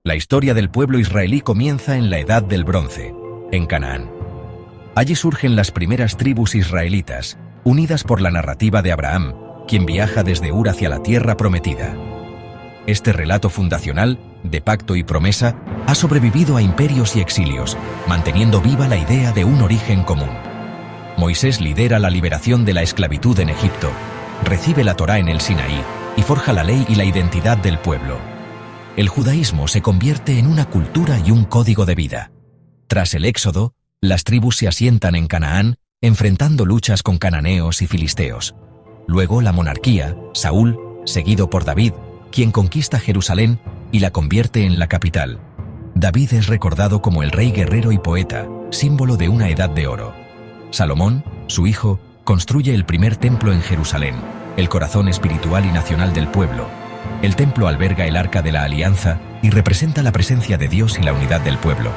La historia del pueblo israelí comienza en la Edad del Bronce, en Canaán. Allí surgen las primeras tribus israelitas, unidas por la narrativa de Abraham, quien viaja desde Ur hacia la tierra prometida. Este relato fundacional, de pacto y promesa, ha sobrevivido a imperios y exilios, manteniendo viva la idea de un origen común. Moisés lidera la liberación de la esclavitud en Egipto, recibe la Torá en el Sinaí y forja la ley y la identidad del pueblo. El judaísmo se convierte en una cultura y un código de vida. Tras el éxodo, las tribus se asientan en Canaán, enfrentando luchas con cananeos y filisteos. Luego la monarquía, Saúl, seguido por David, quien conquista Jerusalén y la convierte en la capital. David es recordado como el rey guerrero y poeta, símbolo de una edad de oro. Salomón, su hijo, construye el primer templo en Jerusalén, el corazón espiritual y nacional del pueblo. El templo alberga el Arca de la Alianza y representa la presencia de Dios y la unidad del pueblo.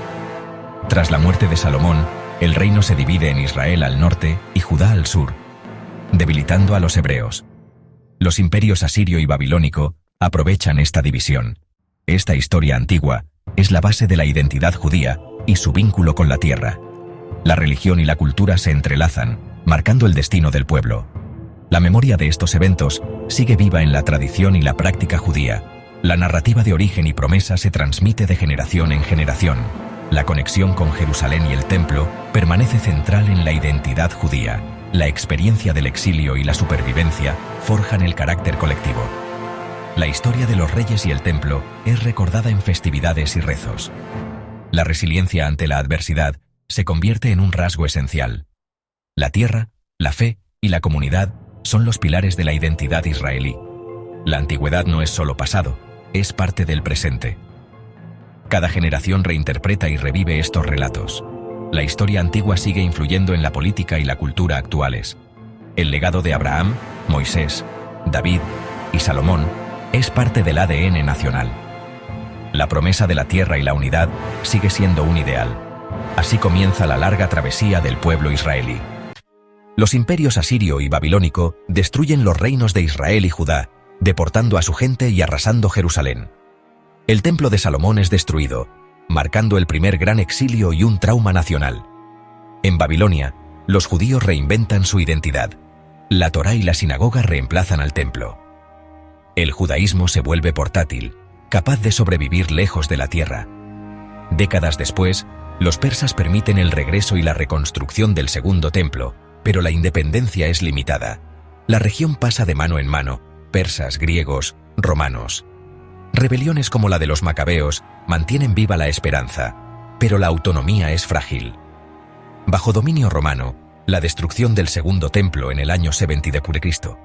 Tras la muerte de Salomón, el reino se divide en Israel al norte y Judá al sur, debilitando a los hebreos. Los imperios asirio y babilónico aprovechan esta división. Esta historia antigua es la base de la identidad judía y su vínculo con la tierra. La religión y la cultura se entrelazan, marcando el destino del pueblo. La memoria de estos eventos sigue viva en la tradición y la práctica judía. La narrativa de origen y promesa se transmite de generación en generación. La conexión con Jerusalén y el templo permanece central en la identidad judía. La experiencia del exilio y la supervivencia forjan el carácter colectivo. La historia de los reyes y el templo es recordada en festividades y rezos. La resiliencia ante la adversidad se convierte en un rasgo esencial. La tierra, la fe y la comunidad son los pilares de la identidad israelí. La antigüedad no es solo pasado, es parte del presente. Cada generación reinterpreta y revive estos relatos. La historia antigua sigue influyendo en la política y la cultura actuales. El legado de Abraham, Moisés, David y Salomón es parte del ADN nacional. La promesa de la tierra y la unidad sigue siendo un ideal. Así comienza la larga travesía del pueblo israelí. Los imperios asirio y babilónico destruyen los reinos de Israel y Judá, deportando a su gente y arrasando Jerusalén. El templo de Salomón es destruido, marcando el primer gran exilio y un trauma nacional. En Babilonia, los judíos reinventan su identidad. La Torá y la sinagoga reemplazan al templo. El judaísmo se vuelve portátil, capaz de sobrevivir lejos de la tierra. Décadas después, los persas permiten el regreso y la reconstrucción del segundo templo, pero la independencia es limitada. La región pasa de mano en mano, persas, griegos, romanos. Rebeliones como la de los macabeos mantienen viva la esperanza, pero la autonomía es frágil. Bajo dominio romano, la destrucción del segundo templo en el año 70 de C.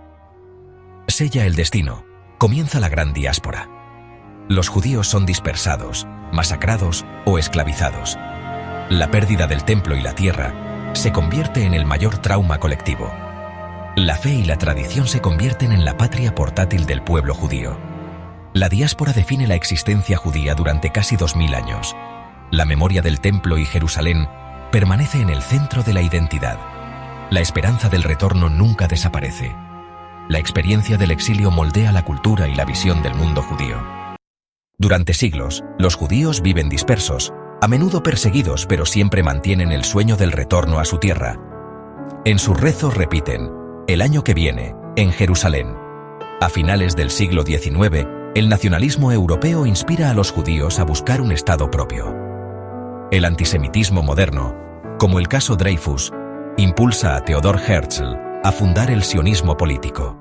Sella el destino, comienza la gran diáspora. Los judíos son dispersados, masacrados o esclavizados. La pérdida del templo y la tierra se convierte en el mayor trauma colectivo. La fe y la tradición se convierten en la patria portátil del pueblo judío. La diáspora define la existencia judía durante casi 2000 años. La memoria del templo y Jerusalén permanece en el centro de la identidad. La esperanza del retorno nunca desaparece. La experiencia del exilio moldea la cultura y la visión del mundo judío. Durante siglos, los judíos viven dispersos, a menudo perseguidos, pero siempre mantienen el sueño del retorno a su tierra. En sus rezos repiten: el año que viene, en Jerusalén. A finales del siglo XIX, el nacionalismo europeo inspira a los judíos a buscar un estado propio. El antisemitismo moderno, como el caso Dreyfus, impulsa a Theodor Herzl a fundar el sionismo político.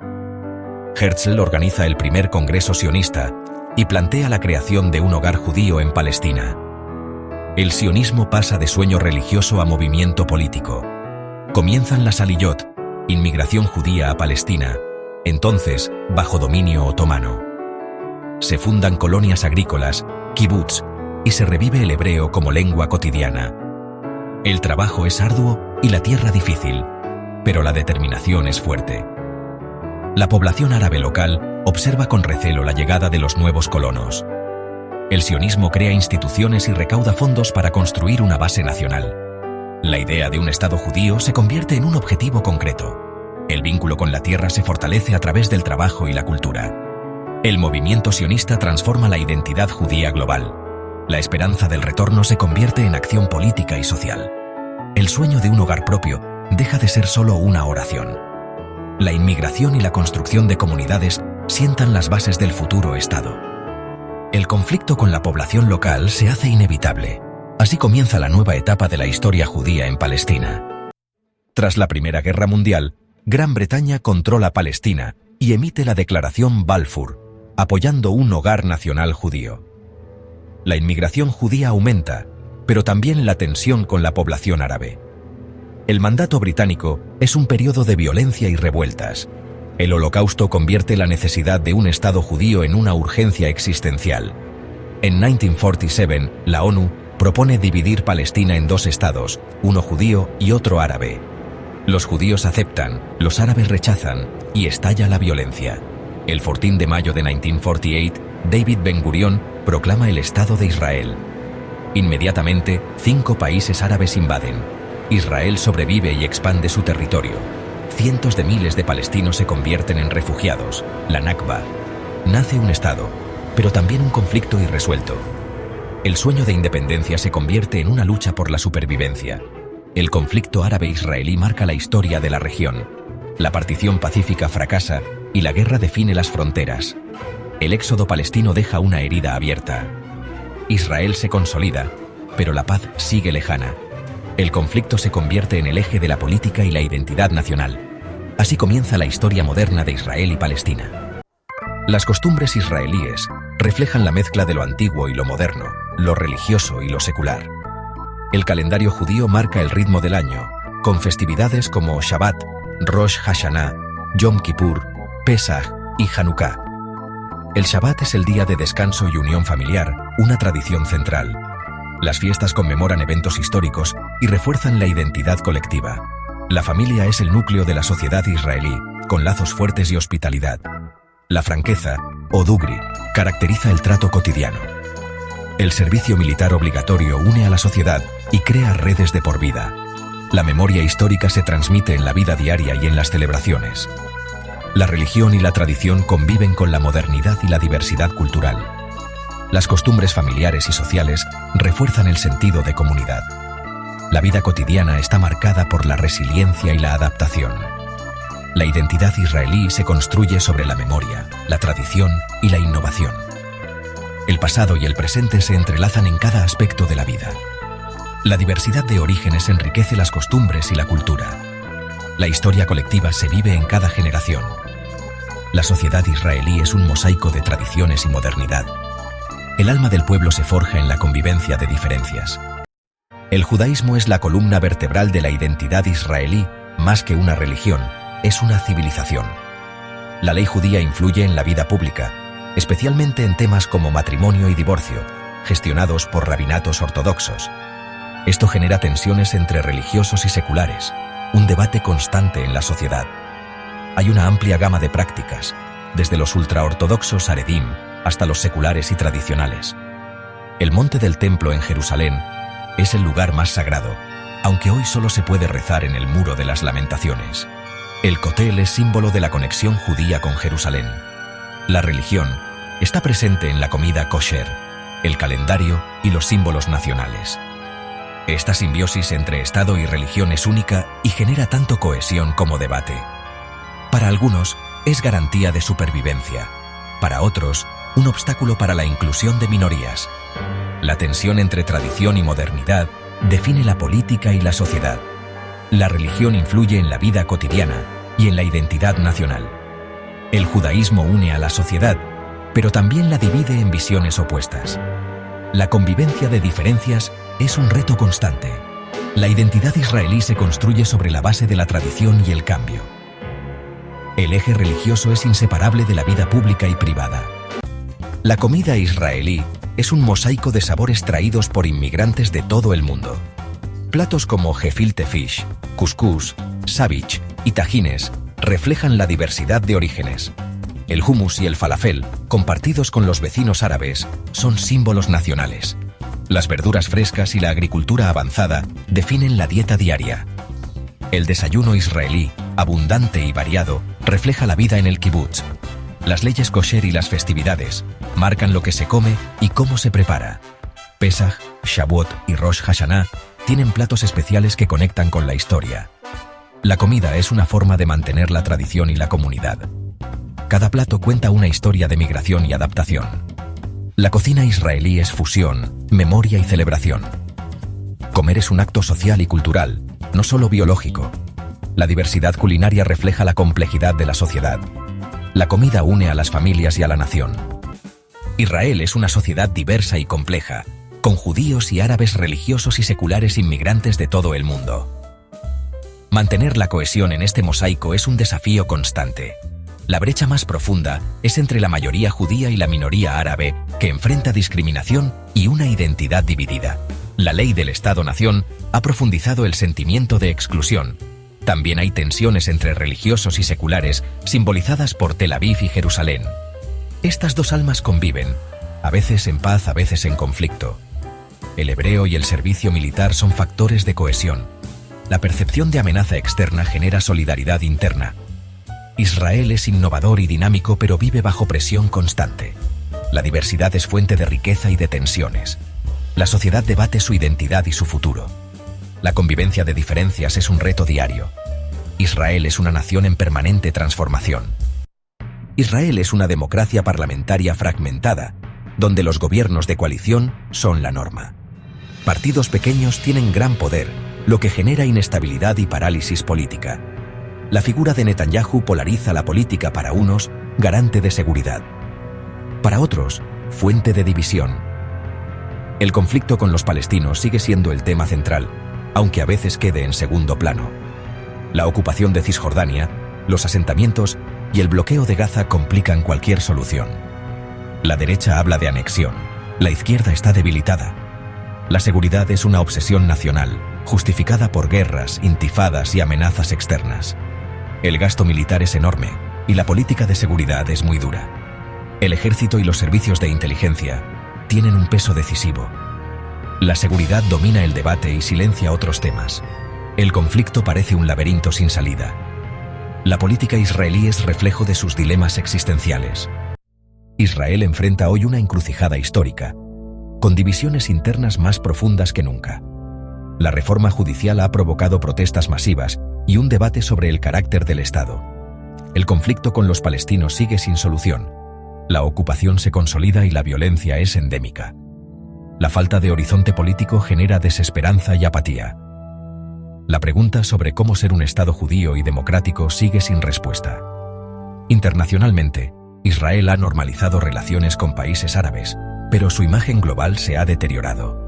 Herzl organiza el primer congreso sionista y plantea la creación de un hogar judío en Palestina. El sionismo pasa de sueño religioso a movimiento político. Comienzan las Aliyot, inmigración judía a Palestina, entonces bajo dominio otomano. Se fundan colonias agrícolas, kibutz, y se revive el hebreo como lengua cotidiana. El trabajo es arduo y la tierra difícil, pero la determinación es fuerte. La población árabe local observa con recelo la llegada de los nuevos colonos. El sionismo crea instituciones y recauda fondos para construir una base nacional. La idea de un Estado judío se convierte en un objetivo concreto. El vínculo con la tierra se fortalece a través del trabajo y la cultura. El movimiento sionista transforma la identidad judía global. La esperanza del retorno se convierte en acción política y social. El sueño de un hogar propio deja de ser solo una oración. La inmigración y la construcción de comunidades sientan las bases del futuro Estado. El conflicto con la población local se hace inevitable. Así comienza la nueva etapa de la historia judía en Palestina. Tras la Primera Guerra Mundial, Gran Bretaña controla Palestina y emite la Declaración Balfour, apoyando un hogar nacional judío. La inmigración judía aumenta, pero también la tensión con la población árabe. El mandato británico es un periodo de violencia y revueltas. El Holocausto convierte la necesidad de un Estado judío en una urgencia existencial. En 1947, la ONU propone dividir Palestina en dos estados, uno judío y otro árabe. Los judíos aceptan, los árabes rechazan, y estalla la violencia. El 14 de mayo de 1948, David Ben-Gurión proclama el Estado de Israel. Inmediatamente, 5 países árabes invaden. Israel sobrevive y expande su territorio. Cientos de miles de palestinos se convierten en refugiados. La Nakba. Nace un Estado, pero también un conflicto irresuelto. El sueño de independencia se convierte en una lucha por la supervivencia. El conflicto árabe-israelí marca la historia de la región. La partición pacífica fracasa y la guerra define las fronteras. El éxodo palestino deja una herida abierta. Israel se consolida, pero la paz sigue lejana. El conflicto se convierte en el eje de la política y la identidad nacional. Así comienza la historia moderna de Israel y Palestina. Las costumbres israelíes reflejan la mezcla de lo antiguo y lo moderno, lo religioso y lo secular. El calendario judío marca el ritmo del año, con festividades como Shabbat, Rosh Hashanah, Yom Kippur, Pesach y Hanukkah. El Shabbat es el día de descanso y unión familiar, una tradición central. Las fiestas conmemoran eventos históricos y refuerzan la identidad colectiva. La familia es el núcleo de la sociedad israelí, con lazos fuertes y hospitalidad. La franqueza, o dugri, caracteriza el trato cotidiano. El servicio militar obligatorio une a la sociedad y crea redes de por vida. La memoria histórica se transmite en la vida diaria y en las celebraciones. La religión y la tradición conviven con la modernidad y la diversidad cultural. Las costumbres familiares y sociales refuerzan el sentido de comunidad. La vida cotidiana está marcada por la resiliencia y la adaptación. La identidad israelí se construye sobre la memoria, la tradición y la innovación. El pasado y el presente se entrelazan en cada aspecto de la vida. La diversidad de orígenes enriquece las costumbres y la cultura. La historia colectiva se vive en cada generación. La sociedad israelí es un mosaico de tradiciones y modernidad. El alma del pueblo se forja en la convivencia de diferencias. El judaísmo es la columna vertebral de la identidad israelí, más que una religión, es una civilización. La ley judía influye en la vida pública, especialmente en temas como matrimonio y divorcio, gestionados por rabinatos ortodoxos. Esto genera tensiones entre religiosos y seculares, un debate constante en la sociedad. Hay una amplia gama de prácticas, desde los ultraortodoxos haredim hasta los seculares y tradicionales. El monte del templo en Jerusalén es el lugar más sagrado, aunque hoy solo se puede rezar en el muro de las lamentaciones. El Kotel es símbolo de la conexión judía con Jerusalén. La religión está presente en la comida kosher, el calendario y los símbolos nacionales. Esta simbiosis entre Estado y religión es única y genera tanto cohesión como debate. Para algunos, es garantía de supervivencia. Para otros, un obstáculo para la inclusión de minorías. La tensión entre tradición y modernidad define la política y la sociedad. La religión influye en la vida cotidiana y en la identidad nacional. El judaísmo une a la sociedad, pero también la divide en visiones opuestas. La convivencia de diferencias es un reto constante. La identidad israelí se construye sobre la base de la tradición y el cambio. El eje religioso es inseparable de la vida pública y privada. La comida israelí es un mosaico de sabores traídos por inmigrantes de todo el mundo. Platos como gefilte fish, couscous, savich y tajines reflejan la diversidad de orígenes. El hummus y el falafel, compartidos con los vecinos árabes, son símbolos nacionales. Las verduras frescas y la agricultura avanzada definen la dieta diaria. El desayuno israelí, abundante y variado, refleja la vida en el kibutz. Las leyes kosher y las festividades marcan lo que se come y cómo se prepara. Pesaj, Shavuot y Rosh Hashanah tienen platos especiales que conectan con la historia. La comida es una forma de mantener la tradición y la comunidad. Cada plato cuenta una historia de migración y adaptación. La cocina israelí es fusión, memoria y celebración. Comer es un acto social y cultural, no solo biológico. La diversidad culinaria refleja la complejidad de la sociedad. La comida une a las familias y a la nación. Israel es una sociedad diversa y compleja, con judíos y árabes religiosos y seculares inmigrantes de todo el mundo. Mantener la cohesión en este mosaico es un desafío constante. La brecha más profunda es entre la mayoría judía y la minoría árabe, que enfrenta discriminación y una identidad dividida. La ley del Estado-Nación ha profundizado el sentimiento de exclusión. También hay tensiones entre religiosos y seculares, simbolizadas por Tel Aviv y Jerusalén. Estas dos almas conviven, a veces en paz, a veces en conflicto. El hebreo y el servicio militar son factores de cohesión. La percepción de amenaza externa genera solidaridad interna. Israel es innovador y dinámico, pero vive bajo presión constante. La diversidad es fuente de riqueza y de tensiones. La sociedad debate su identidad y su futuro. La convivencia de diferencias es un reto diario. Israel es una nación en permanente transformación. Israel es una democracia parlamentaria fragmentada, donde los gobiernos de coalición son la norma. Partidos pequeños tienen gran poder, lo que genera inestabilidad y parálisis política. La figura de Netanyahu polariza la política, para unos, garante de seguridad. Para otros, fuente de división. El conflicto con los palestinos sigue siendo el tema central, aunque a veces quede en segundo plano. La ocupación de Cisjordania, los asentamientos y el bloqueo de Gaza complican cualquier solución. La derecha habla de anexión, la izquierda está debilitada. La seguridad es una obsesión nacional, justificada por guerras, intifadas y amenazas externas. El gasto militar es enorme y la política de seguridad es muy dura. El ejército y los servicios de inteligencia tienen un peso decisivo. La seguridad domina el debate y silencia otros temas. El conflicto parece un laberinto sin salida. La política israelí es reflejo de sus dilemas existenciales. Israel enfrenta hoy una encrucijada histórica, con divisiones internas más profundas que nunca. La reforma judicial ha provocado protestas masivas y un debate sobre el carácter del Estado. El conflicto con los palestinos sigue sin solución. La ocupación se consolida y la violencia es endémica. La falta de horizonte político genera desesperanza y apatía. La pregunta sobre cómo ser un Estado judío y democrático sigue sin respuesta. Internacionalmente, Israel ha normalizado relaciones con países árabes, pero su imagen global se ha deteriorado.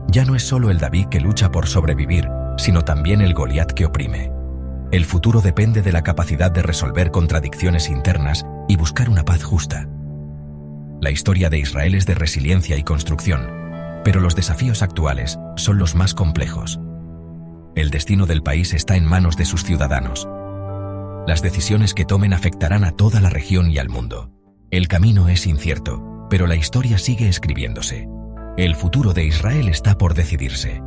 Ya no es solo el David que lucha por sobrevivir, sino también el Goliat que oprime. El futuro depende de la capacidad de resolver contradicciones internas y buscar una paz justa. La historia de Israel es de resiliencia y construcción, pero los desafíos actuales son los más complejos. El destino del país está en manos de sus ciudadanos. Las decisiones que tomen afectarán a toda la región y al mundo. El camino es incierto, pero la historia sigue escribiéndose. El futuro de Israel está por decidirse.